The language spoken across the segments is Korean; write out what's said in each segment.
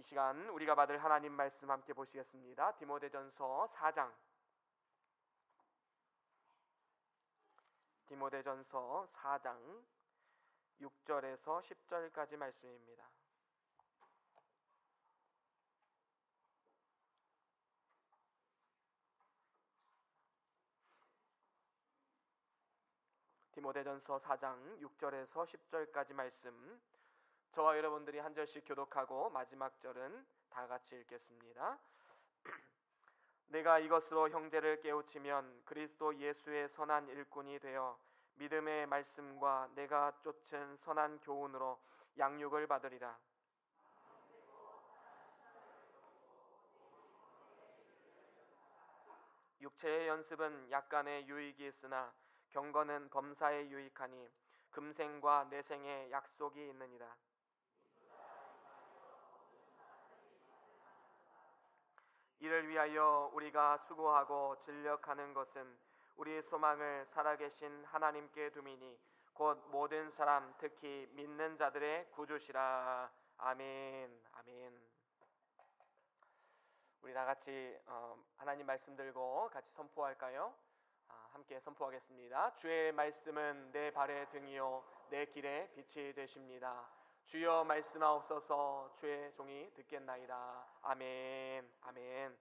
이 시간 우리가 받을 하나님 말씀 함께 보시겠습니다. 디모데전서 4장 6절에서 10절까지 말씀입니다. 디모데전서 4장 6절에서 10절까지 말씀, 저와 여러분들이 한 절씩 교독하고 마지막 절은 다 같이 읽겠습니다. 내가 이것으로 형제를 깨우치면 그리스도 예수의 선한 일꾼이 되어 믿음의 말씀과 내가 쫓은 선한 교훈으로 양육을 받으리라. 육체의 연습은 약간의 유익이 있으나 경건은 범사에 유익하니 금생과 내생에 약속이 있느니라. 이를 위하여 우리가 수고하고 진력하는 것은 우리 소망을 살아계신 하나님께 두미니 곧 모든 사람 특히 믿는 자들의 구주시라. 아멘. 아멘. 우리 다 같이 하나님 말씀 들고 같이 선포할까요? 함께 선포하겠습니다. 주의 말씀은 내 발의 등이요 내 길의 빛이 되십니다. 주여 말씀하옵소서. 주의 종이 듣겠나이다. 아멘. 아멘.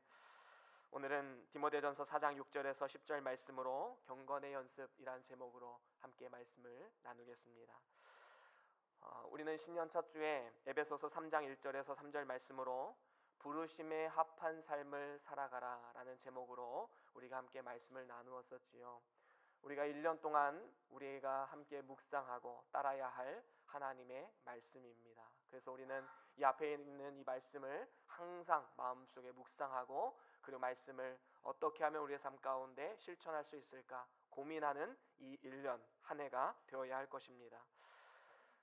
오늘은 디모데전서 4장 6절에서 10절 말씀으로 경건의 연습이란 제목으로 함께 말씀을 나누겠습니다. 우리는 신년 첫 주에 에베소서 3장 1절에서 3절 말씀으로 부르심에 합한 삶을 살아가라 라는 제목으로 우리가 함께 말씀을 나누었었지요. 우리가 1년 동안 우리가 함께 묵상하고 따라야 할 하나님의 말씀입니다. 그래서 우리는 이 앞에 있는 이 말씀을 항상 마음속에 묵상하고 그리고 말씀을 어떻게 하면 우리의 삶 가운데 실천할 수 있을까 고민하는 이 1년 한 해가 되어야 할 것입니다.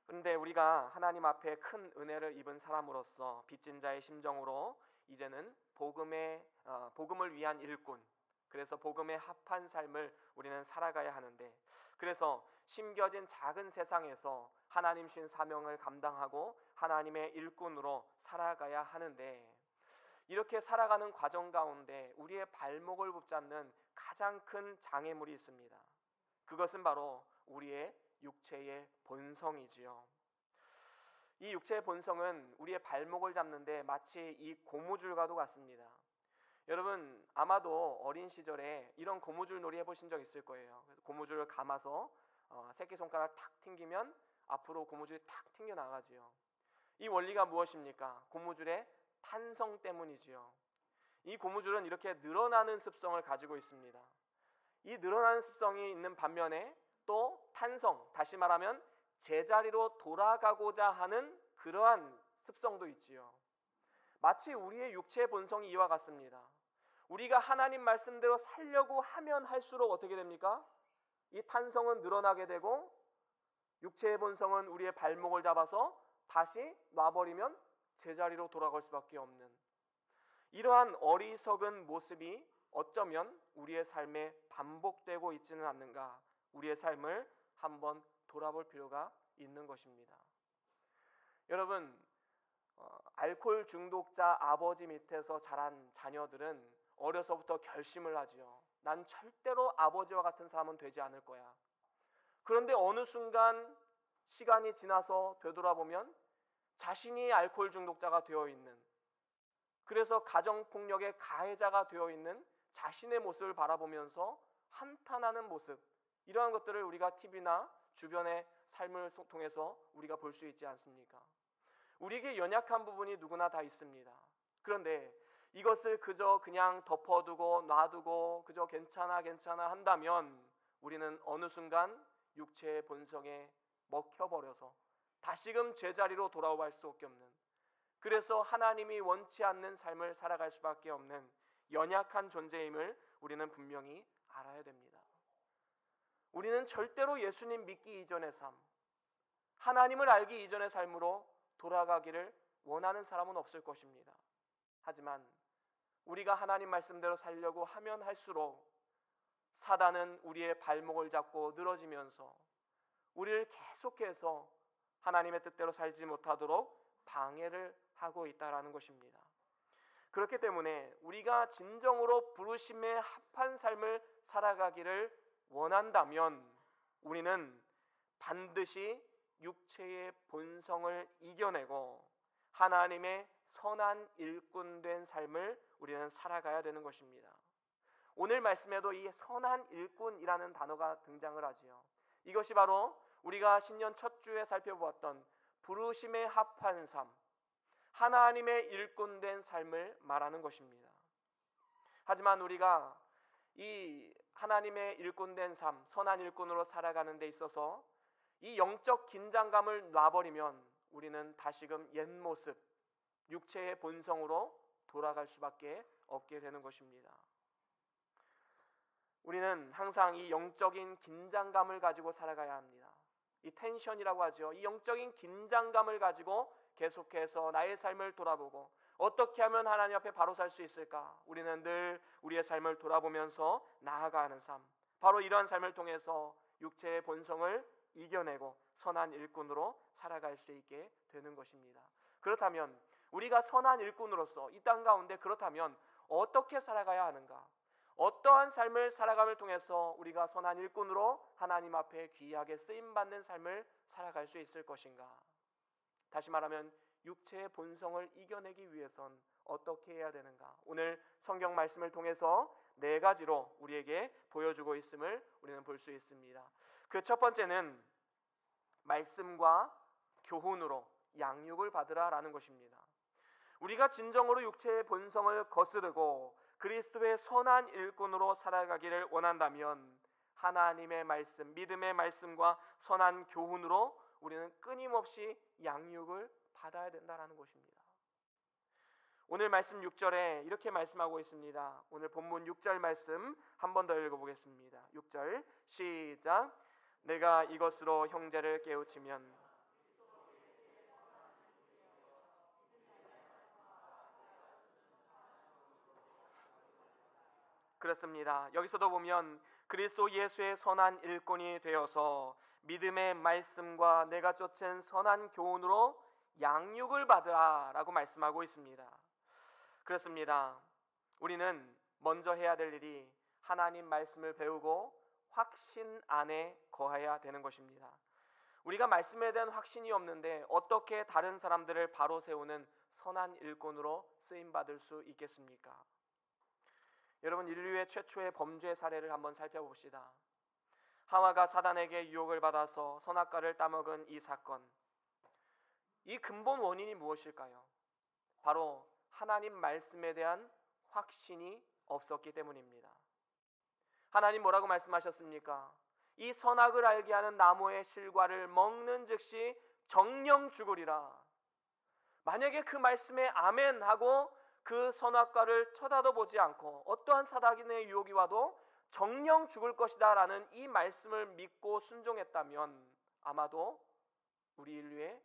그런데 우리가 하나님 앞에 큰 은혜를 입은 사람으로서 빚진 자의 심정으로 이제는 복음을 위한 일꾼, 그래서 복음에 합한 삶을 우리는 살아가야 하는데, 그래서 심겨진 작은 세상에서 하나님 신 사명을 감당하고 하나님의 일꾼으로 살아가야 하는데, 이렇게 살아가는 과정 가운데 우리의 발목을 붙잡는 가장 큰 장애물이 있습니다. 그것은 바로 우리의 육체의 본성이지요. 이 육체의 본성은 우리의 발목을 잡는데 마치 이 고무줄과도 같습니다. 여러분 아마도 어린 시절에 이런 고무줄 놀이 해보신 적 있을 거예요. 고무줄을 감아서 새끼손가락 탁 튕기면 앞으로 고무줄이 탁 튕겨 나가지요. 이 원리가 무엇입니까? 고무줄의 탄성 때문이지요. 이 고무줄은 이렇게 늘어나는 습성을 가지고 있습니다. 이 늘어나는 습성이 있는 반면에 또 탄성, 다시 말하면 제자리로 돌아가고자 하는 그러한 습성도 있지요. 마치 우리의 육체의 본성이 이와 같습니다. 우리가 하나님 말씀대로 살려고 하면 할수록 어떻게 됩니까? 이 탄성은 늘어나게 되고 육체의 본성은 우리의 발목을 잡아서 다시 놔버리면 제자리로 돌아갈 수밖에 없는 이러한 어리석은 모습이 어쩌면 우리의 삶에 반복되고 있지는 않는가, 우리의 삶을 한번 돌아볼 필요가 있는 것입니다. 여러분, 알코올 중독자 아버지 밑에서 자란 자녀들은 어려서부터 결심을 하지요. 난 절대로 아버지와 같은 사람은 되지 않을 거야. 그런데 어느 순간 시간이 지나서 되돌아보면 자신이 알코올 중독자가 되어 있는, 그래서 가정폭력의 가해자가 되어 있는 자신의 모습을 바라보면서 한탄하는 모습, 이러한 것들을 우리가 TV나 주변의 삶을 통해서 우리가 볼 수 있지 않습니까? 우리에게 연약한 부분이 누구나 다 있습니다. 그런데 이것을 그저 그냥 덮어두고 놔두고 그저 괜찮아 한다면 우리는 어느 순간 육체의 본성에 먹혀버려서 다시금 제자리로 돌아갈 수밖에 없는, 그래서 하나님이 원치 않는 삶을 살아갈 수밖에 없는 연약한 존재임을 우리는 분명히 알아야 됩니다. 우리는 절대로 예수님 믿기 이전의 삶, 하나님을 알기 이전의 삶으로 돌아가기를 원하는 사람은 없을 것입니다. 하지만 우리가 하나님 말씀대로 살려고 하면 할수록 사단은 우리의 발목을 잡고 늘어지면서 우리를 계속해서 하나님의 뜻대로 살지 못하도록 방해를 하고 있다라는 것입니다. 그렇기 때문에 우리가 진정으로 부르심에 합한 삶을 살아가기를 원한다면 우리는 반드시 육체의 본성을 이겨내고 하나님의 선한 일꾼 된 삶을 우리는 살아가야 되는 것입니다. 오늘 말씀에도 이 선한 일꾼이라는 단어가 등장을 하지요. 이것이 바로 우리가 신년 첫 주에 살펴보았던 부르심에 합한 삶, 하나님의 일꾼 된 삶을 말하는 것입니다. 하지만 우리가 이 하나님의 일꾼 된 삶, 선한 일꾼으로 살아가는 데 있어서 이 영적 긴장감을 놔버리면 우리는 다시금 옛 모습, 육체의 본성으로 돌아갈 수밖에 없게 되는 것입니다. 우리는 항상 이 영적인 긴장감을 가지고 살아가야 합니다. 이 텐션이라고 하죠. 이 영적인 긴장감을 가지고 계속해서 나의 삶을 돌아보고 어떻게 하면 하나님 앞에 바로 살 수 있을까? 우리는 늘 우리의 삶을 돌아보면서 나아가는 삶, 바로 이러한 삶을 통해서 육체의 본성을 이겨내고 선한 일꾼으로 살아갈 수 있게 되는 것입니다. 그렇다면 우리가 선한 일꾼으로서 이 땅 가운데 그렇다면 어떻게 살아가야 하는가? 어떠한 삶을 살아감을 통해서 우리가 선한 일꾼으로 하나님 앞에 귀하게 쓰임받는 삶을 살아갈 수 있을 것인가? 다시 말하면 육체의 본성을 이겨내기 위해선 어떻게 해야 되는가? 오늘 성경 말씀을 통해서 4가지로 우리에게 보여주고 있음을 우리는 볼 수 있습니다. 그 첫 번째는 말씀과 교훈으로 양육을 받으라라는 것입니다. 우리가 진정으로 육체의 본성을 거스르고 그리스도의 선한 일꾼으로 살아가기를 원한다면 하나님의 말씀, 믿음의 말씀과 선한 교훈으로 우리는 끊임없이 양육을 받아야 된다는 것입니다. 오늘 말씀 6절에 이렇게 말씀하고 있습니다. 오늘 본문 6절 말씀 한 번 더 읽어보겠습니다. 6절 시작. 내가 이것으로 형제를 깨우치면 그렇습니다. 여기서도 보면 그리스도 예수의 선한 일꾼이 되어서 믿음의 말씀과 내가 쫓은 선한 교훈으로 양육을 받으라 라고 말씀하고 있습니다. 그렇습니다. 우리는 먼저 해야 될 일이 하나님 말씀을 배우고 확신 안에 거해야 되는 것입니다. 우리가 말씀에 대한 확신이 없는데 어떻게 다른 사람들을 바로 세우는 선한 일꾼으로 쓰임받을 수 있겠습니까? 여러분, 인류의 최초의 범죄 사례를 한번 살펴봅시다. 하와가 사단에게 유혹을 받아서 선악과를 따먹은 이 사건, 이 근본 원인이 무엇일까요? 바로 하나님 말씀에 대한 확신이 없었기 때문입니다. 하나님 뭐라고 말씀하셨습니까? 이 선악을 알게 하는 나무의 실과를 먹는 즉시 정령 죽으리라. 만약에 그 말씀에 아멘 하고 그 선악과를 쳐다도 보지 않고 어떠한 사단의 유혹이 와도 정령 죽을 것이다 라는 이 말씀을 믿고 순종했다면 아마도 우리 인류의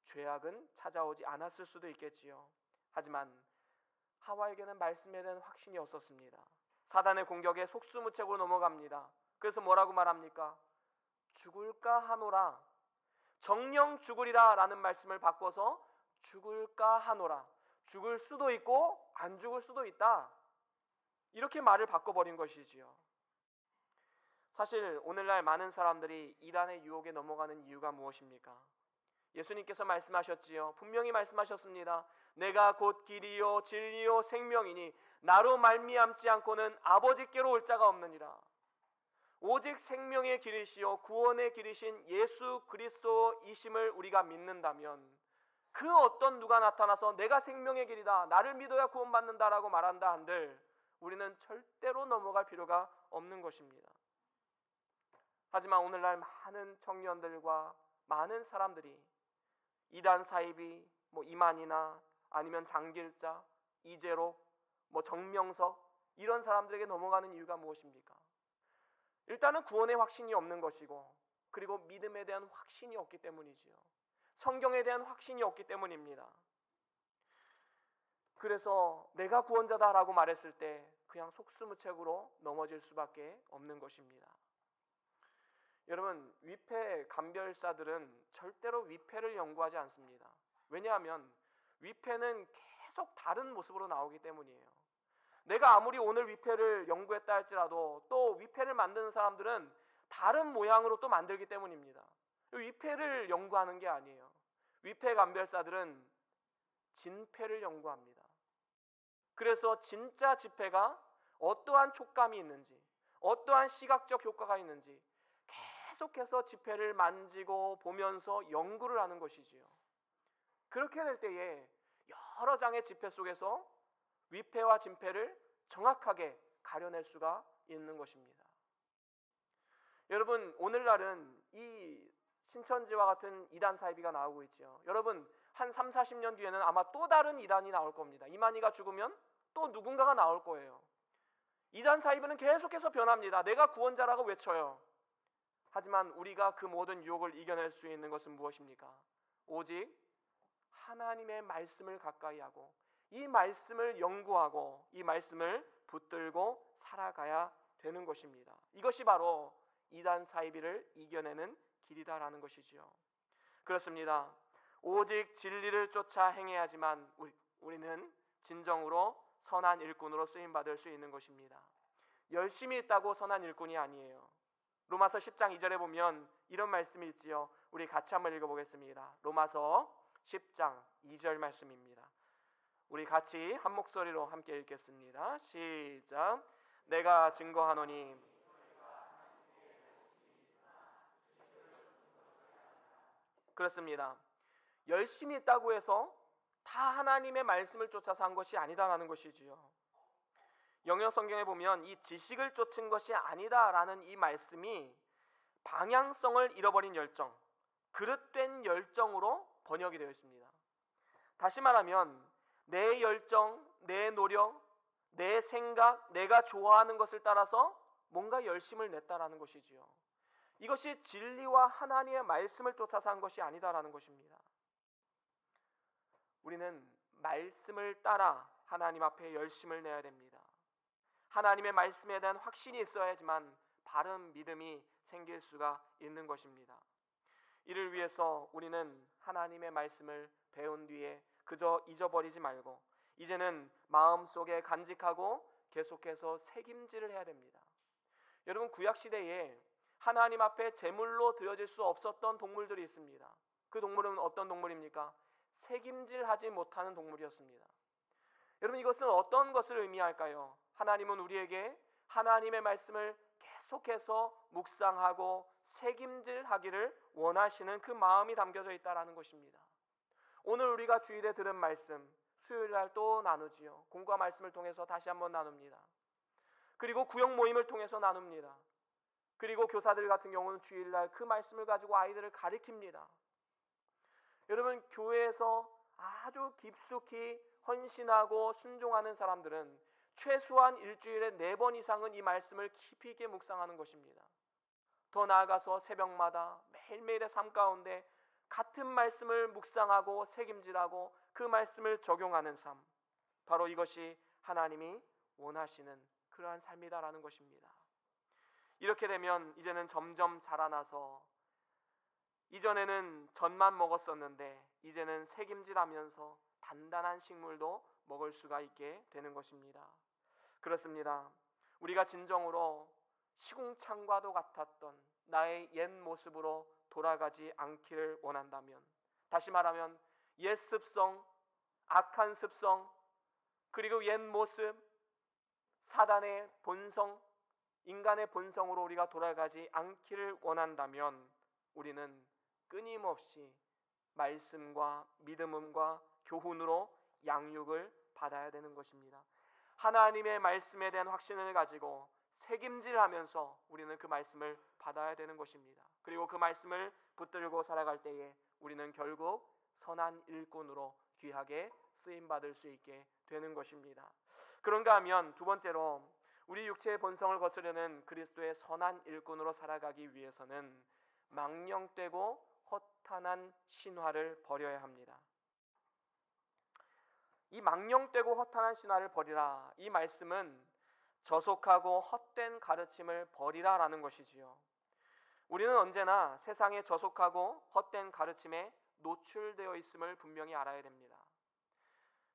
죄악은 찾아오지 않았을 수도 있겠지요. 하지만 하와에게는 말씀에 대한 확신이 없었습니다. 사단의 공격에 속수무책으로 넘어갑니다. 그래서 뭐라고 말합니까? 죽을까 하노라. 정령 죽으리라 라는 말씀을 바꿔서 죽을까 하노라. 죽을 수도 있고 안 죽을 수도 있다. 이렇게 말을 바꿔버린 것이지요. 사실 오늘날 많은 사람들이 이단의 유혹에 넘어가는 이유가 무엇입니까? 예수님께서 말씀하셨지요. 분명히 말씀하셨습니다. 내가 곧 길이요 진리요 생명이니 나로 말미암지 않고는 아버지께로 올 자가 없느니라. 오직 생명의 길이시요 구원의 길이신 예수 그리스도이심을 우리가 믿는다면 그 어떤 누가 나타나서 내가 생명의 길이다, 나를 믿어야 구원받는다라고 말한다 한들 우리는 절대로 넘어갈 필요가 없는 것입니다. 하지만 오늘날 많은 청년들과 많은 사람들이 이단 사이비, 이만희나 아니면 장길자, 이재록, 정명석 이런 사람들에게 넘어가는 이유가 무엇입니까? 일단은 구원의 확신이 없는 것이고 그리고 믿음에 대한 확신이 없기 때문이지요. 성경에 대한 확신이 없기 때문입니다. 그래서 내가 구원자다라고 말했을 때 그냥 속수무책으로 넘어질 수밖에 없는 것입니다. 여러분, 위패 감별사들은 절대로 위패를 연구하지 않습니다. 왜냐하면 위패는 계속 다른 모습으로 나오기 때문이에요. 내가 아무리 오늘 위패를 연구했다 할지라도 또 위패를 만드는 사람들은 다른 모양으로 또 만들기 때문입니다. 위패를 연구하는 게 아니에요. 위패 감별사들은 진패를 연구합니다. 그래서 진짜 지폐가 어떠한 촉감이 있는지, 어떠한 시각적 효과가 있는지 계속해서 지폐를 만지고 보면서 연구를 하는 것이지요. 그렇게 될 때에 여러 장의 지폐 속에서 위패와 진패를 정확하게 가려낼 수가 있는 것입니다. 여러분, 오늘날은 이 신천지와 같은 이단 사이비가 나오고 있죠. 여러분, 한 3, 40년 뒤에는 아마 또 다른 이단이 나올 겁니다. 이만희가 죽으면 또 누군가가 나올 거예요. 이단 사이비는 계속해서 변합니다. 내가 구원자라고 외쳐요. 하지만 우리가 그 모든 유혹을 이겨낼 수 있는 것은 무엇입니까? 오직 하나님의 말씀을 가까이 하고 이 말씀을 연구하고 이 말씀을 붙들고 살아가야 되는 것입니다. 이것이 바로 이단 사이비를 이겨내는 길이다라는 것이지요. 그렇습니다. 오직 진리를 쫓아 행해야지만 우리는 진정으로 선한 일꾼으로 쓰임받을 수 있는 것입니다. 열심히 있다고 선한 일꾼이 아니에요. 로마서 10장 2절에 보면 이런 말씀이 있지요. 우리 같이 한번 읽어보겠습니다. 로마서 10장 2절 말씀입니다. 우리 같이 한 목소리로 함께 읽겠습니다. 시작. 내가 증거하노니 그렇습니다. 열심히 있다고 해서 다 하나님의 말씀을 쫓아서 한 것이 아니다라는 것이지요. 영역 성경에 보면 이 지식을 쫓은 것이 아니다라는 이 말씀이 방향성을 잃어버린 열정, 그릇된 열정으로 번역이 되어 있습니다. 다시 말하면 내 열정, 내 노력, 내 생각, 내가 좋아하는 것을 따라서 뭔가 열심을 냈다라는 것이지요. 이것이 진리와 하나님의 말씀을 쫓아서 한 것이 아니다라는 것입니다. 우리는 말씀을 따라 하나님 앞에 열심을 내야 됩니다. 하나님의 말씀에 대한 확신이 있어야지만 바른 믿음이 생길 수가 있는 것입니다. 이를 위해서 우리는 하나님의 말씀을 배운 뒤에 그저 잊어버리지 말고 이제는 마음속에 간직하고 계속해서 새김질을 해야 됩니다. 여러분, 구약시대에 하나님 앞에 제물로 드려질 수 없었던 동물들이 있습니다. 그 동물은 어떤 동물입니까? 새김질하지 못하는 동물이었습니다. 여러분, 이것은 어떤 것을 의미할까요? 하나님은 우리에게 하나님의 말씀을 계속해서 묵상하고 새김질하기를 원하시는 그 마음이 담겨져 있다는 것입니다. 오늘 우리가 주일에 들은 말씀 수요일날 또 나누지요. 공과 말씀을 통해서 다시 한번 나눕니다. 그리고 구역 모임을 통해서 나눕니다. 그리고 교사들 같은 경우는 주일날 그 말씀을 가지고 아이들을 가르칩니다. 여러분, 교회에서 아주 깊숙이 헌신하고 순종하는 사람들은 최소한 일주일에 4번 이상은 이 말씀을 깊이 있게 묵상하는 것입니다. 더 나아가서 새벽마다 매일매일의 삶 가운데 같은 말씀을 묵상하고 새김질하고 그 말씀을 적용하는 삶, 바로 이것이 하나님이 원하시는 그러한 삶이다라는 것입니다. 이렇게 되면 이제는 점점 자라나서 이전에는 젖만 먹었었는데 이제는 새김질하면서 단단한 식물도 먹을 수가 있게 되는 것입니다. 그렇습니다. 우리가 진정으로 시궁창과도 같았던 나의 옛 모습으로 돌아가지 않기를 원한다면, 다시 말하면 옛 습성, 악한 습성, 그리고 옛 모습, 사단의 본성, 인간의 본성으로 우리가 돌아가지 않기를 원한다면 우리는 끊임없이 말씀과 믿음과 교훈으로 양육을 받아야 되는 것입니다. 하나님의 말씀에 대한 확신을 가지고 새김질하면서 우리는 그 말씀을 받아야 되는 것입니다. 그리고 그 말씀을 붙들고 살아갈 때에 우리는 결국 선한 일꾼으로 귀하게 쓰임받을 수 있게 되는 것입니다. 그런가 하면 두 번째로 우리 육체의 본성을 거스르는 그리스도의 선한 일꾼으로 살아가기 위해서는 망령되고 허탄한 신화를 버려야 합니다. 이 망령되고 허탄한 신화를 버리라, 이 말씀은 저속하고 헛된 가르침을 버리라라는 것이지요. 우리는 언제나 세상의 저속하고 헛된 가르침에 노출되어 있음을 분명히 알아야 됩니다.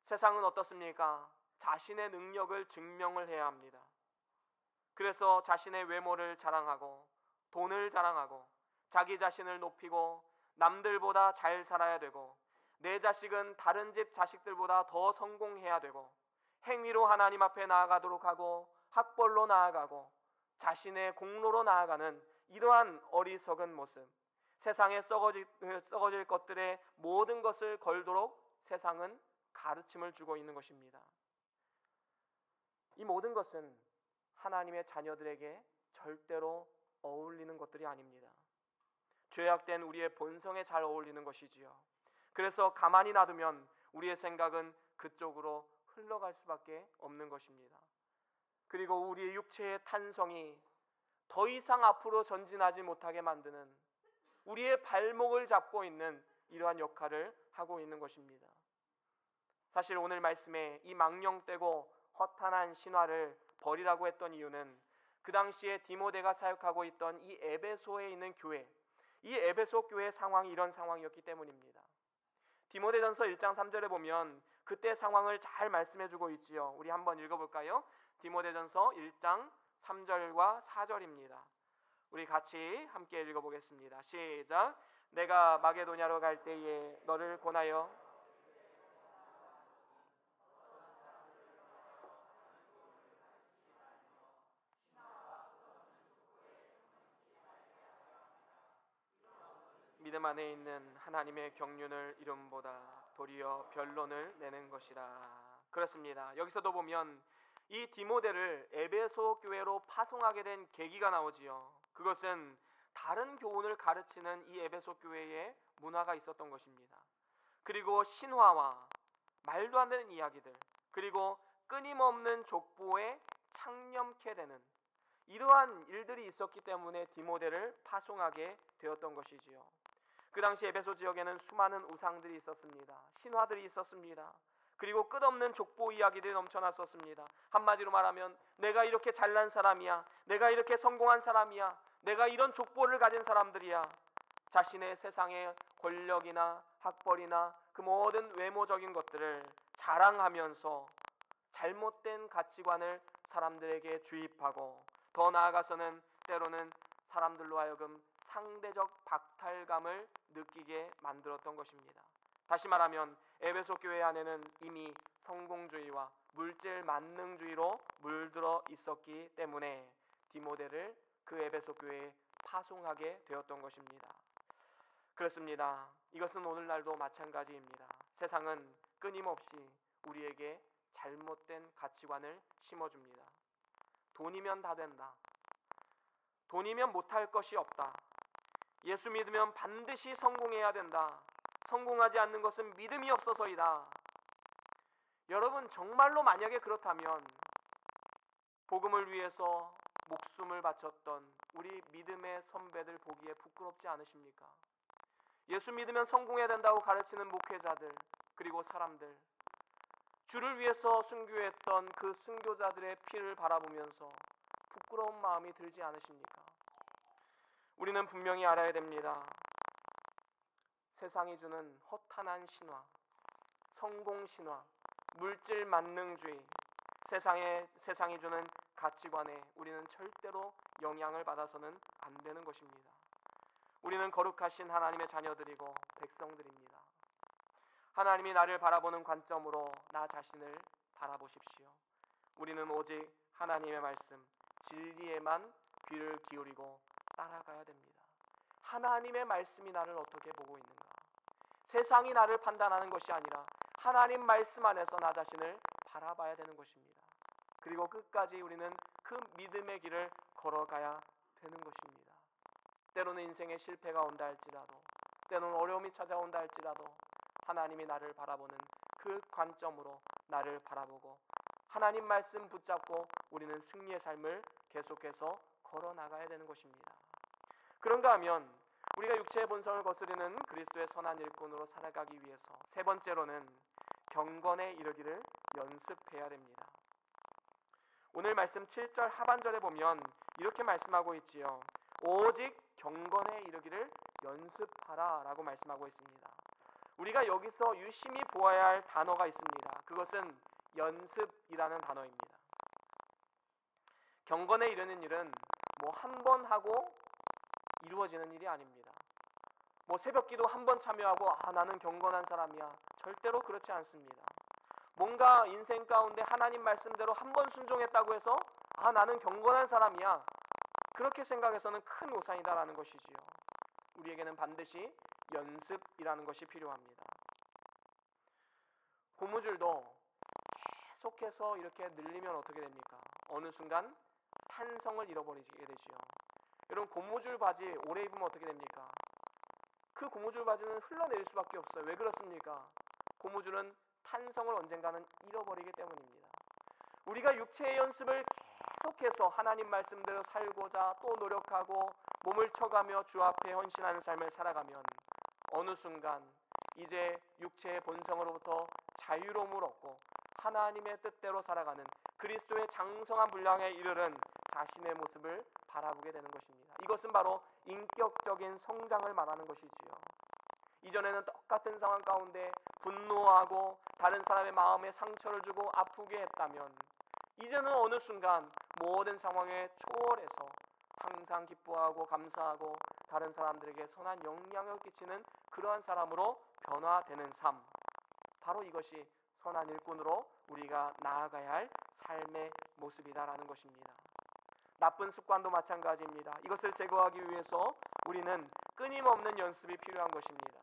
세상은 어떻습니까? 자신의 능력을 증명을 해야 합니다. 그래서 자신의 외모를 자랑하고 돈을 자랑하고 자기 자신을 높이고 남들보다 잘 살아야 되고 내 자식은 다른 집 자식들보다 더 성공해야 되고 행위로 하나님 앞에 나아가도록 하고 학벌로 나아가고 자신의 공로로 나아가는 이러한 어리석은 모습, 세상에 썩어질 것들의 모든 것을 걸도록 세상은 가르침을 주고 있는 것입니다. 이 모든 것은 하나님의 자녀들에게 절대로 어울리는 것들이 아닙니다. 죄악된 우리의 본성에 잘 어울리는 것이지요. 그래서 가만히 놔두면 우리의 생각은 그쪽으로 흘러갈 수밖에 없는 것입니다. 그리고 우리의 육체의 탄성이 더 이상 앞으로 전진하지 못하게 만드는 우리의 발목을 잡고 있는 이러한 역할을 하고 있는 것입니다. 사실 오늘 말씀에 이 망령되고 허탄한 신화를 버리라고 했던 이유는 그 당시에 디모데가 사역하고 있던 이 에베소에 있는 교회, 이 에베소 교회의 상황이 이런 상황이었기 때문입니다. 디모데전서 1장 3절에 보면 그때 상황을 잘 말씀해주고 있지요. 우리 한번 읽어볼까요? 디모데전서 1장 3절과 4절입니다. 우리 같이 함께 읽어보겠습니다. 시작. 내가 마게도냐로 갈 때에 너를 권하여 믿음 안에 있는 하나님의 경륜을 이름보다 도리어 변론을 내는 것이라. 그렇습니다. 여기서도 보면 이 디모데를 에베소 교회로 파송하게 된 계기가 나오지요. 그것은 다른 교훈을 가르치는 이 에베소 교회의 문화가 있었던 것입니다. 그리고 신화와 말도 안 되는 이야기들, 그리고 끊임없는 족보에 창념케 되는 이러한 일들이 있었기 때문에 디모데를 파송하게 되었던 것이지요. 그 당시 에베소 지역에는 수많은 우상들이 있었습니다. 신화들이 있었습니다. 그리고 끝없는 족보 이야기들이 넘쳐났었습니다. 한마디로 말하면 내가 이렇게 잘난 사람이야, 내가 이렇게 성공한 사람이야, 내가 이런 족보를 가진 사람들이야. 자신의 세상의 권력이나 학벌이나 그 모든 외모적인 것들을 자랑하면서 잘못된 가치관을 사람들에게 주입하고 더 나아가서는 때로는 사람들로 하여금 상대적 박탈감을 느끼게 만들었던 것입니다. 다시 말하면 에베소 교회 안에는 이미 성공주의와 물질 만능주의로 물들어 있었기 때문에 디모데를 그 에베소 교회에 파송하게 되었던 것입니다. 그렇습니다. 이것은 오늘날도 마찬가지입니다. 세상은 끊임없이 우리에게 잘못된 가치관을 심어줍니다. 돈이면 다 된다. 돈이면 못할 것이 없다. 예수 믿으면 반드시 성공해야 된다. 성공하지 않는 것은 믿음이 없어서이다. 여러분, 정말로 만약에 그렇다면 복음을 위해서 목숨을 바쳤던 우리 믿음의 선배들 보기에 부끄럽지 않으십니까? 예수 믿으면 성공해야 된다고 가르치는 목회자들, 그리고 사람들, 주를 위해서 순교했던 그 순교자들의 피를 바라보면서 부끄러운 마음이 들지 않으십니까? 우리는 분명히 알아야 됩니다. 세상이 주는 허탄한 신화, 성공 신화, 물질 만능주의, 세상이 주는 가치관에 우리는 절대로 영향을 받아서는 안 되는 것입니다. 우리는 거룩하신 하나님의 자녀들이고 백성들입니다. 하나님이 나를 바라보는 관점으로 나 자신을 바라보십시오. 우리는 오직 하나님의 말씀, 진리에만 귀를 기울이고 따라가야 됩니다. 하나님의 말씀이 나를 어떻게 보고 있는가? 세상이 나를 판단하는 것이 아니라 하나님 말씀 안에서 나 자신을 바라봐야 되는 것입니다. 그리고 끝까지 우리는 그 믿음의 길을 걸어가야 되는 것입니다. 때로는 인생에 실패가 온다 할지라도, 때로는 어려움이 찾아온다 할지라도 하나님이 나를 바라보는 그 관점으로 나를 바라보고 하나님 말씀 붙잡고 우리는 승리의 삶을 계속해서 걸어나가야 되는 것입니다. 그런가 하면 우리가 육체의 본성을 거스르는 그리스도의 선한 일꾼으로 살아가기 위해서 세 번째로는 경건에 이르기를 연습해야 됩니다. 오늘 말씀 7절 하반절에 보면 이렇게 말씀하고 있지요. 오직 경건에 이르기를 연습하라 라고 말씀하고 있습니다. 우리가 여기서 유심히 보아야 할 단어가 있습니다. 그것은 연습이라는 단어입니다. 경건에 이르는 일은 뭐 한 번 하고 이루어지는 일이 아닙니다. 뭐 새벽기도 한 번 참여하고 나는 경건한 사람이야. 절대로 그렇지 않습니다. 뭔가 인생 가운데 하나님 말씀대로 한 번 순종했다고 해서 나는 경건한 사람이야. 그렇게 생각해서는 큰 오산이다라는 것이지요. 우리에게는 반드시 연습이라는 것이 필요합니다. 고무줄도 계속해서 이렇게 늘리면 어떻게 됩니까? 어느 순간 탄성을 잃어버리게 되지요. 여러분, 고무줄 바지 오래 입으면 어떻게 됩니까? 그 고무줄 바지는 흘러내릴 수밖에 없어요. 왜 그렇습니까? 고무줄은 탄성을 언젠가는 잃어버리기 때문입니다. 우리가 육체의 연습을 계속해서 하나님 말씀대로 살고자 또 노력하고 몸을 쳐가며 주 앞에 헌신하는 삶을 살아가면 어느 순간 이제 육체의 본성으로부터 자유로움을 얻고 하나님의 뜻대로 살아가는 그리스도의 장성한 분량에 이르는 자신의 모습을 바라보게 되는 것입니다. 이것은 바로 인격적인 성장을 말하는 것이지요. 이전에는 똑같은 상황 가운데 분노하고 다른 사람의 마음에 상처를 주고 아프게 했다면 이제는 어느 순간 모든 상황에 초월해서 항상 기뻐하고 감사하고 다른 사람들에게 선한 영향을 끼치는 그러한 사람으로 변화되는 삶, 바로 이것이 선한 일꾼으로 우리가 나아가야 할 삶의 모습이다라는 것입니다. 나쁜 습관도 마찬가지입니다. 이것을 제거하기 위해서 우리는 끊임없는 연습이 필요한 것입니다.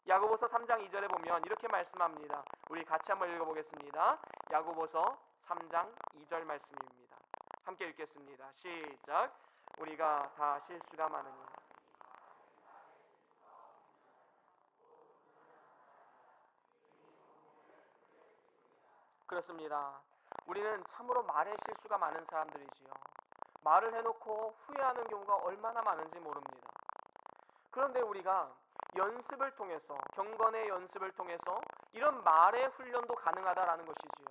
야고보서 3장 2절에 보면 이렇게 말씀합니다. 우리 같이 한번 읽어보겠습니다. 야고보서 3장 2절 말씀입니다. 함께 읽겠습니다. 시작. 우리가 다 실수가 많으니 그렇습니다. 우리는 참으로 말에 실수가 많은 사람들이지요. 말을 해놓고 후회하는 경우가 얼마나 많은지 모릅니다. 그런데 우리가 연습을 통해서, 경건의 연습을 통해서 이런 말의 훈련도 가능하다라는 것이지요.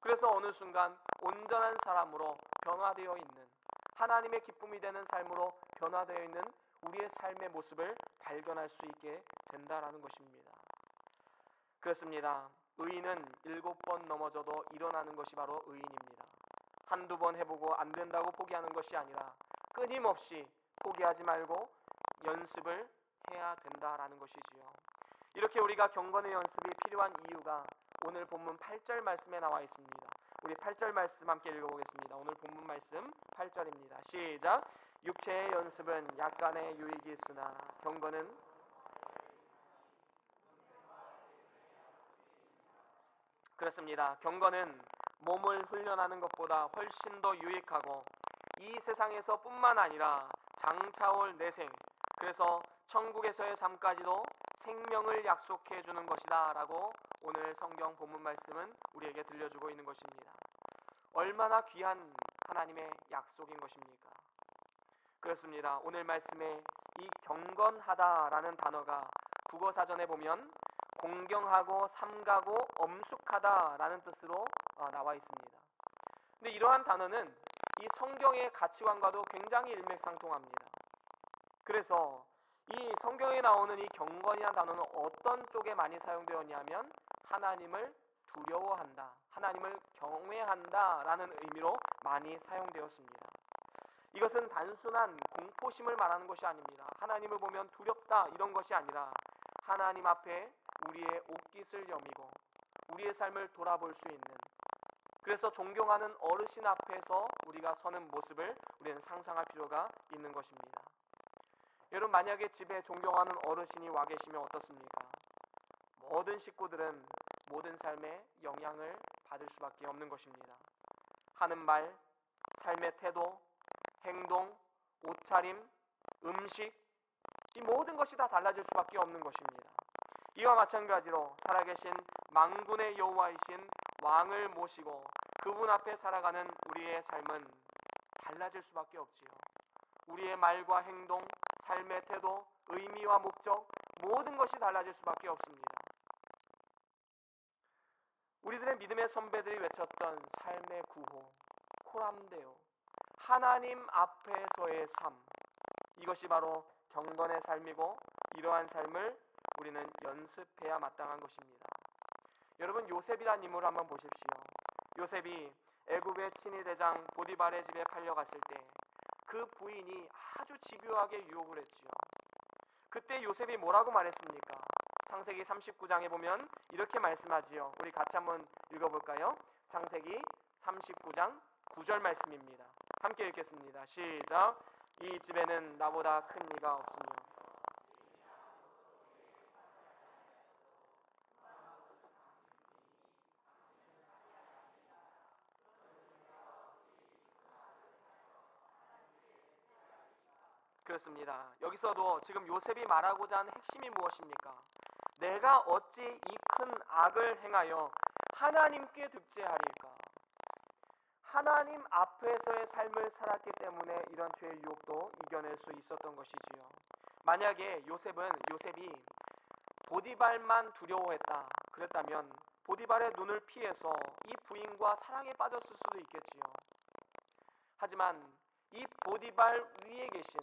그래서 어느 순간 온전한 사람으로 변화되어 있는, 하나님의 기쁨이 되는 삶으로 변화되어 있는 우리의 삶의 모습을 발견할 수 있게 된다라는 것입니다. 그렇습니다. 의인은 7번 넘어져도 일어나는 것이 바로 의인입니다. 한두 번 해보고 안 된다고 포기하는 것이 아니라 끊임없이 포기하지 말고 연습을 해야 된다라는 것이지요. 이렇게 우리가 경건의 연습이 필요한 이유가 오늘 본문 8절 말씀에 나와 있습니다. 우리 8절 말씀 함께 읽어보겠습니다. 오늘 본문 말씀 8절입니다. 시작. 육체의 연습은 약간의 유익이 있으나 경건은 그렇습니다. 경건은 몸을 훈련하는 것보다 훨씬 더 유익하고 이 세상에서 뿐만 아니라 장차올 내생, 그래서 천국에서의 삶까지도 생명을 약속해 주는 것이다 라고 오늘 성경 본문 말씀은 우리에게 들려주고 있는 것입니다. 얼마나 귀한 하나님의 약속인 것입니까? 그렇습니다. 오늘 말씀에 이 경건하다라는 단어가 국어사전에 보면 공경하고 삼가고 엄숙하다라는 뜻으로 나와 있습니다. 근데 이러한 단어는 이 성경의 가치관과도 굉장히 일맥상통합니다. 그래서 이 성경에 나오는 이 경건이라는 단어는 어떤 쪽에 많이 사용되었냐면 하나님을 두려워한다, 하나님을 경외한다라는 의미로 많이 사용되었습니다. 이것은 단순한 공포심을 말하는 것이 아닙니다. 하나님을 보면 두렵다 이런 것이 아니라 하나님 앞에 우리의 옷깃을 여미고 우리의 삶을 돌아볼 수 있는, 그래서 존경하는 어르신 앞에서 우리가 서는 모습을 우리는 상상할 필요가 있는 것입니다. 여러분, 만약에 집에 존경하는 어르신이 와 계시면 어떻습니까? 모든 식구들은 모든 삶에 영향을 받을 수밖에 없는 것입니다. 하는 말, 삶의 태도, 행동, 옷차림, 음식, 이 모든 것이 다 달라질 수밖에 없는 것입니다. 이와 마찬가지로 살아계신 만군의 여호와이신 왕을 모시고 그분 앞에 살아가는 우리의 삶은 달라질 수밖에 없지요. 우리의 말과 행동, 삶의 태도, 의미와 목적, 모든 것이 달라질 수밖에 없습니다. 우리들의 믿음의 선배들이 외쳤던 삶의 구호, 코람데오, 하나님 앞에서의 삶, 이것이 바로 경건의 삶이고 이러한 삶을 우리는 연습해야 마땅한 것입니다. 여러분, 요셉이란 인물을 한번 보십시오. 요셉이 애굽의 친위대장 보디발의 집에 팔려갔을 때 그 부인이 아주 집요하게 유혹을 했지요. 그때 요셉이 뭐라고 말했습니까? 창세기 39장에 보면 이렇게 말씀하지요. 우리 같이 한번 읽어볼까요? 창세기 39장 9절 말씀입니다. 함께 읽겠습니다. 시작. 이 집에는 나보다 큰 이가 없으며. 그렇습니다. 여기서도 지금 요셉이 말하고자 하는 핵심이 무엇입니까? 내가 어찌 이 큰 악을 행하여 하나님께 득죄하리까? 하나님 앞에서의 삶을 살았기 때문에 이런 죄의 유혹도 이겨낼 수 있었던 것이지요. 만약에 요셉이 보디발만 두려워했다 그랬다면 보디발의 눈을 피해서 이 부인과 사랑에 빠졌을 수도 있겠지요. 하지만 이 보디발 위에 계신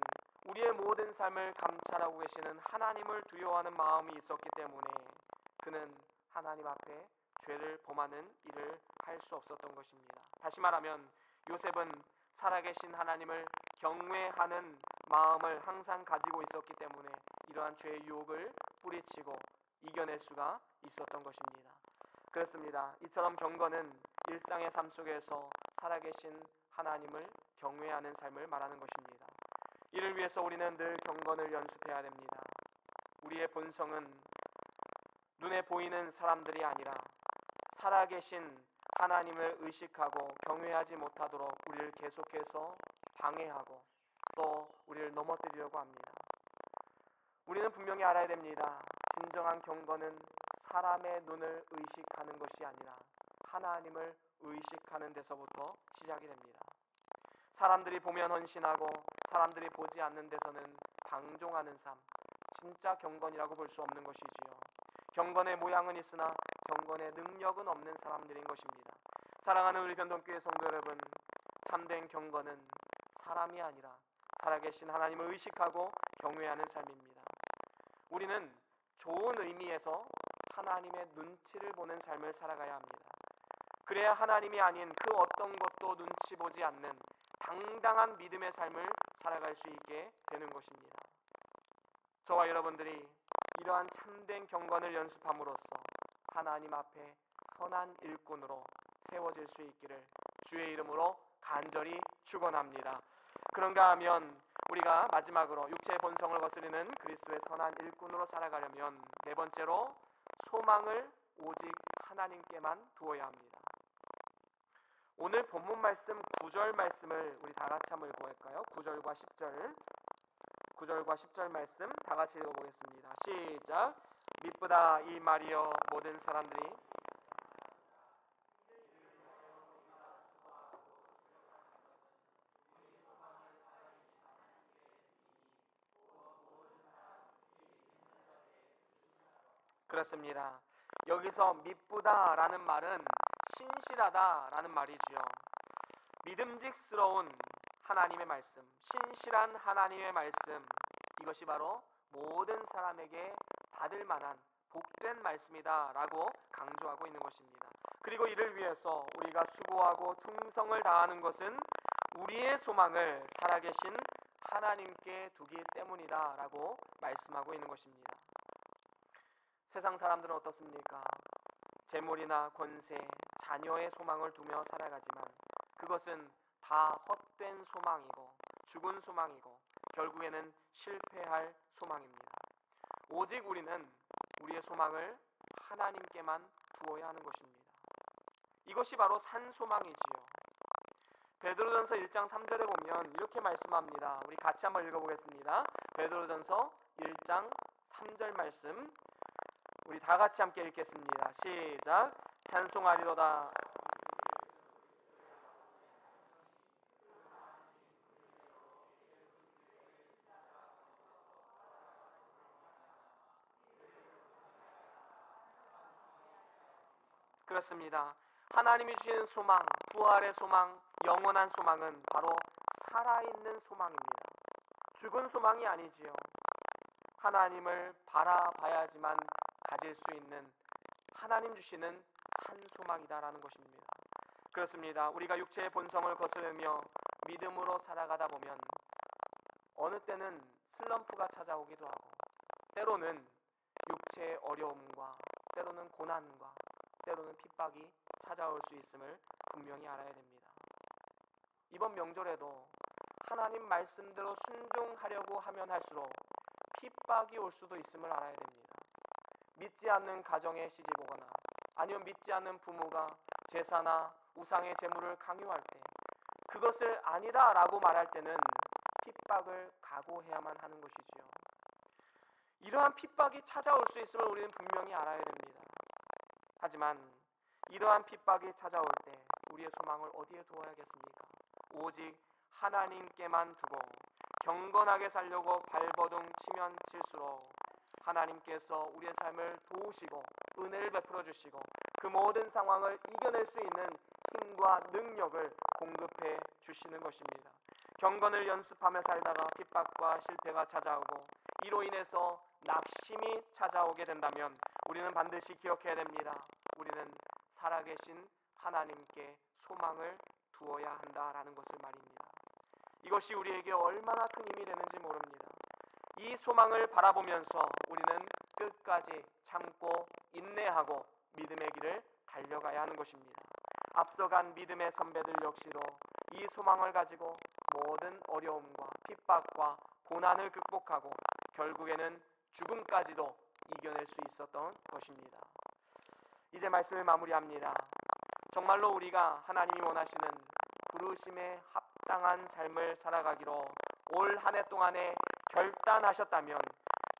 우리의 모든 삶을 감찰하고 계시는 하나님을 두려워하는 마음이 있었기 때문에 그는 하나님 앞에 죄를 범하는 일을 할 수 없었던 것입니다. 다시 말하면 요셉은 살아계신 하나님을 경외하는 마음을 항상 가지고 있었기 때문에 이러한 죄의 유혹을 뿌리치고 이겨낼 수가 있었던 것입니다. 그렇습니다. 이처럼 경건은 일상의 삶 속에서 살아계신 하나님을 경외하는 삶을 말하는 것입니다. 이를 위해서 우리는 늘 경건을 연습해야 됩니다. 우리의 본성은 눈에 보이는 사람들이 아니라 살아계신 하나님을 의식하고 경외하지 못하도록 우리를 계속해서 방해하고 또 우리를 넘어뜨리려고 합니다. 우리는 분명히 알아야 됩니다. 진정한 경건은 사람의 눈을 의식하는 것이 아니라 하나님을 의식하는 데서부터 시작이 됩니다. 사람들이 보면 헌신하고 사람들이 보지 않는 데서는 방종하는 삶, 진짜 경건이라고 볼 수 없는 것이지요. 경건의 모양은 있으나 경건의 능력은 없는 사람들인 것입니다. 사랑하는 우리 변동교회 성도 여러분, 참된 경건은 사람이 아니라 살아계신 하나님을 의식하고 경외하는 삶입니다. 우리는 좋은 의미에서 하나님의 눈치를 보는 삶을 살아가야 합니다. 그래야 하나님이 아닌 그 어떤 것도 눈치 보지 않는 당당한 믿음의 삶을 살아갈 수 있게 되는 것입니다. 저와 여러분들이 이러한 참된 경건을 연습함으로써 하나님 앞에 선한 일꾼으로 세워질 수 있기를 주의 이름으로 간절히 축원합니다. 그런가 하면 우리가 마지막으로 육체의 본성을 거스르는 그리스도의 선한 일꾼으로 살아가려면 네 번째로 소망을 오직 하나님께만 두어야 합니다. 오늘 본문 말씀 9절 말씀을 우리 다 같이 한번 읽어볼까요? 9절과 10절 말씀 다 같이 읽어보겠습니다. 시작. 미쁘다 이 말이여 모든 사람들이 그렇습니다. 여기서 미쁘다라는 말은 신실하다라는 말이지요. 믿음직스러운 하나님의 말씀, 신실한 하나님의 말씀, 이것이 바로 모든 사람에게 받을 만한 복된 말씀이다라고 강조하고 있는 것입니다. 그리고 이를 위해서 우리가 수고하고 충성을 다하는 것은 우리의 소망을 살아계신 하나님께 두기 때문이다라고 말씀하고 있는 것입니다. 세상 사람들은 어떻습니까? 재물이나 권세, 자녀의 소망을 두며 살아가지만 그것은 다 헛된 소망이고 죽은 소망이고 결국에는 실패할 소망입니다. 오직 우리는 우리의 소망을 하나님께만 두어야 하는 것입니다. 이것이 바로 산 소망이지요. 베드로전서 1장 3절에 보면 이렇게 말씀합니다. 우리 같이 한번 읽어보겠습니다. 베드로전서 1장 3절 말씀 우리 다 같이 함께 읽겠습니다. 시작. 찬송하리로다. 그렇습니다. 하나님이 주시는 소망, 부활의 소망, 영원한 소망은 바로 살아있는 소망입니다. 죽은 소망이 아니지요. 하나님을 바라봐야지만 가질 수 있는 하나님 주시는 산 소망이다라는 것입니다. 그렇습니다. 우리가 육체의 본성을 거스르며 믿음으로 살아가다 보면 어느 때는 슬럼프가 찾아오기도 하고, 때로는 육체의 어려움과 때로는 고난과 때로는 핍박이 찾아올 수 있음을 분명히 알아야 됩니다. 이번 명절에도 하나님 말씀대로 순종하려고 하면 할수록 핍박이 올 수도 있음을 알아야 됩니다. 믿지 않는 가정에 시집 오거나 아니면 믿지 않는 부모가 제사나 우상의 제물을 강요할 때, 그것을 아니다 라고 말할 때는 핍박을 각오해야만 하는 것이지요. 이러한 핍박이 찾아올 수 있음을 우리는 분명히 알아야 됩니다. 하지만 이러한 핍박이 찾아올 때 우리의 소망을 어디에 두어야겠습니까? 오직 하나님께만 두고 경건하게 살려고 발버둥 치면 칠수록 하나님께서 우리의 삶을 도우시고 은혜를 베풀어 주시고 그 모든 상황을 이겨낼 수 있는 힘과 능력을 공급해 주시는 것입니다. 경건을 연습하며 살다가 핍박과 실패가 찾아오고 이로 인해서 낙심이 찾아오게 된다면 우리는 반드시 기억해야 됩니다. 우리는 살아계신 하나님께 소망을 두어야 한다라는 것을 말입니다. 이것이 우리에게 얼마나 큰 힘이 되는지 모릅니다. 이 소망을 바라보면서 우리는 끝까지 참고 인내하고 믿음의 길을 달려가야 하는 것입니다. 앞서간 믿음의 선배들 역시도 이 소망을 가지고 모든 어려움과 핍박과 고난을 극복하고 결국에는 죽음까지도 이겨낼 수 있었던 것입니다. 이제 말씀을 마무리합니다. 정말로 우리가 하나님이 원하시는 부르심에 합당한 삶을 살아가기로 올 한 해 동안에 결단하셨다면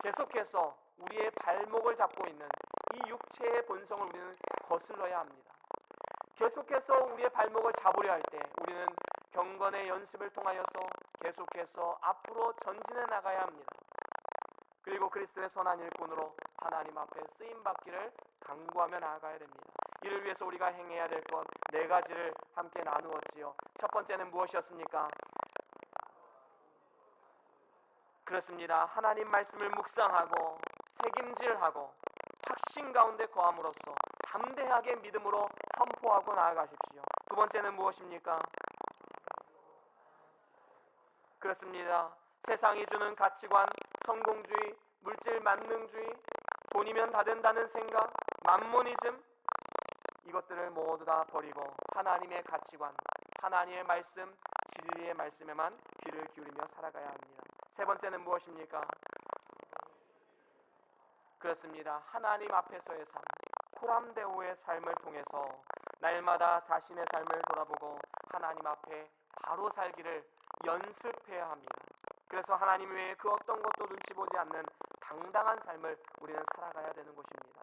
계속해서 우리의 발목을 잡고 있는 이 육체의 본성을 우리는 거슬러야 합니다. 계속해서 우리의 발목을 잡으려 할 때 우리는 경건의 연습을 통하여서 계속해서 앞으로 전진해 나가야 합니다. 그리고 그리스도의 선한 일꾼으로 하나님 앞에 쓰임받기를 강구하며 나아가야 됩니다. 이를 위해서 우리가 행해야 될 것 4가지를 함께 나누었지요. 첫 번째는 무엇이었습니까? 그렇습니다. 하나님 말씀을 묵상하고 새김질하고 확신 가운데 거함으로써 담대하게 믿음으로 선포하고 나아가십시오. 두 번째는 무엇입니까? 그렇습니다. 세상이 주는 가치관, 성공주의, 물질 만능주의, 돈이면 다 된다는 생각, 만모니즘, 이것들을 모두 다 버리고 하나님의 가치관, 하나님의 말씀, 진리의 말씀에만 귀를 기울이며 살아가야 합니다. 세 번째는 무엇입니까? 그렇습니다. 하나님 앞에서의 삶, 코람데오의 삶을 통해서 날마다 자신의 삶을 돌아보고 하나님 앞에 바로 살기를 연습해야 합니다. 그래서 하나님 외에 그 어떤 것도 눈치 보지 않는 당당한 삶을 우리는 살아가야 되는 것입니다.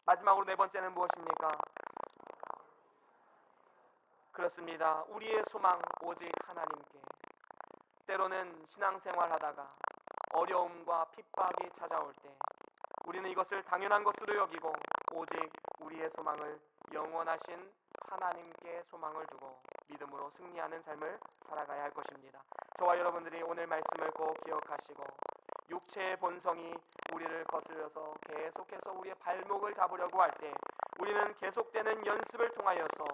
마지막으로 4번째는 무엇입니까? 그렇습니다. 우리의 소망 오직 하나님께. 때로는 신앙생활 하다가 어려움과 핍박이 찾아올 때 우리는 이것을 당연한 것으로 여기고 오직 우리의 소망을 영원하신 하나님께 소망을 두고 믿음으로 승리하는 삶을 살아가야 할 것입니다. 저와 여러분들이 오늘 말씀을 꼭 기억하시고 육체의 본성이 우리를 거슬려서 계속해서 우리의 발목을 잡으려고 할 때 우리는 계속되는 연습을 통하여서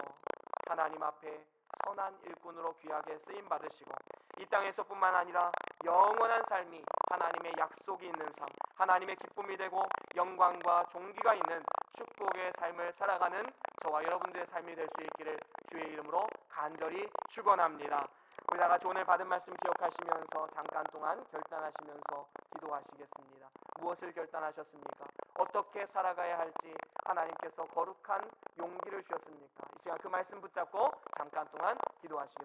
하나님 앞에 선한 일꾼으로 귀하게 쓰임받으시고 이 땅에서뿐만 아니라 영원한 삶이 하나님의 약속이 있는 삶, 하나님의 기쁨이 되고 영광과 존귀가 있는 축복의 삶을 살아가는 저와 여러분들의 삶이 될 수 있기를 주의 이름으로 간절히 축원합니다. 우리 다 같이 오늘 받은 말씀 기억하시면서 잠깐 동안 결단하시면서 기도하시겠습니다. 무엇을 결단하셨습니까? 어떻게 살아가야 할지 하나님께서 거룩한 용기를 주셨습니까? 이 시간 그 말씀 붙잡고 잠깐 동안 기도하시겠습니다.